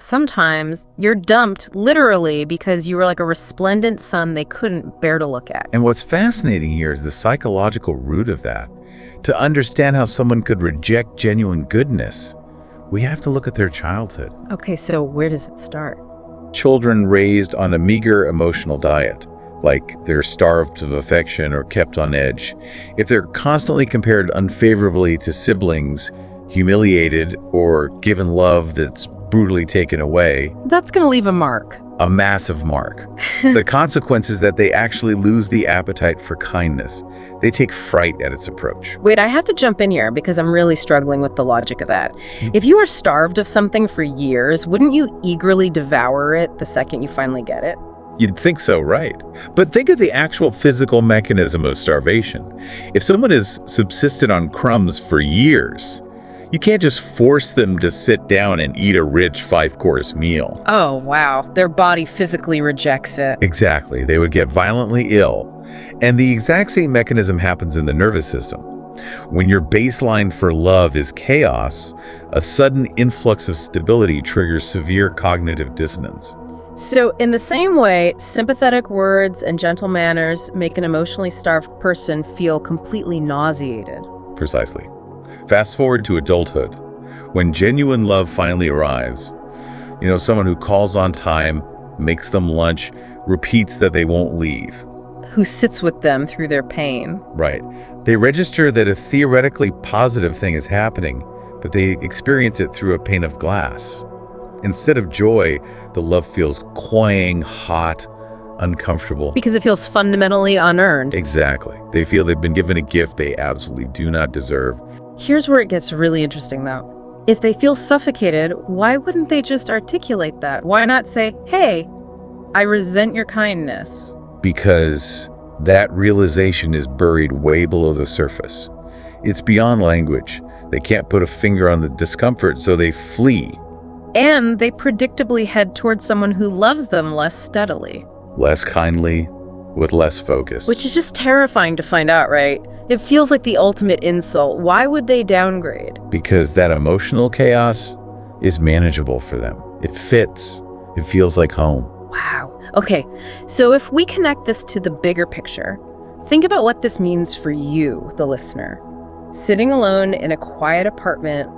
sometimes you're dumped literally because you were like a resplendent sun they couldn't bear to look at. And what's fascinating here is the psychological root of that. To understand how someone could reject genuine goodness, we have to look at their childhood. Okay, so where does it start? Children raised on a meager emotional diet, like they're starved of affection or kept on edge. If they're constantly compared unfavorably to siblings, humiliated, or given love that's brutally taken away, That's going to leave a mark. a massive mark. The consequence is that they actually lose the appetite for kindness. They take fright at its approach. Wait, I have to jump in here because I'm really struggling with the logic of that. If you are starved of something for years, wouldn't you eagerly devour it the second you finally get it? You'd think so, right? But think of the actual physical mechanism of starvation. If someone has subsisted on crumbs for years, you can't just force them to sit down and eat a rich 5-course meal. Oh, wow. Their body physically rejects it. Exactly. They would get violently ill. And the exact same mechanism happens in the nervous system. When your baseline for love is chaos, a sudden influx of stability triggers severe cognitive dissonance. So in the same way, sympathetic words and gentle manners make an emotionally starved person feel completely nauseated. Precisely. Fast forward to adulthood. When genuine love finally arrives, someone who calls on time, makes them lunch, repeats that they won't leave. Who sits with them through their pain. Right. They register that a theoretically positive thing is happening, but they experience it through a pane of glass. Instead of joy, the love feels cloying, hot, uncomfortable. Because it feels fundamentally unearned. Exactly. They feel they've been given a gift they absolutely do not deserve. Here's where it gets really interesting, though. If they feel suffocated, why wouldn't they just articulate that? Why not say, hey, I resent your kindness? Because that realization is buried way below the surface. It's beyond language. They can't put a finger on the discomfort, so they flee. And they predictably head towards someone who loves them less steadily. Less kindly, with less focus. Which is just terrifying to find out, right? It feels like the ultimate insult. Why would they downgrade? Because that emotional chaos is manageable for them. It fits. It feels like home. Wow. Okay, so if we connect this to the bigger picture, think about what this means for you, the listener. Sitting alone in a quiet apartment.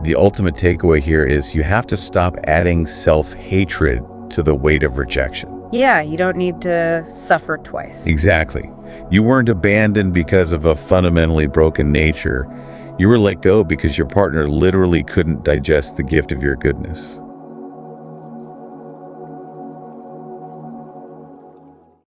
The ultimate takeaway here is you have to stop adding self-hatred to the weight of rejection. Yeah, you don't need to suffer twice. Exactly. You weren't abandoned because of a fundamentally broken nature. You were let go because your partner literally couldn't digest the gift of your goodness.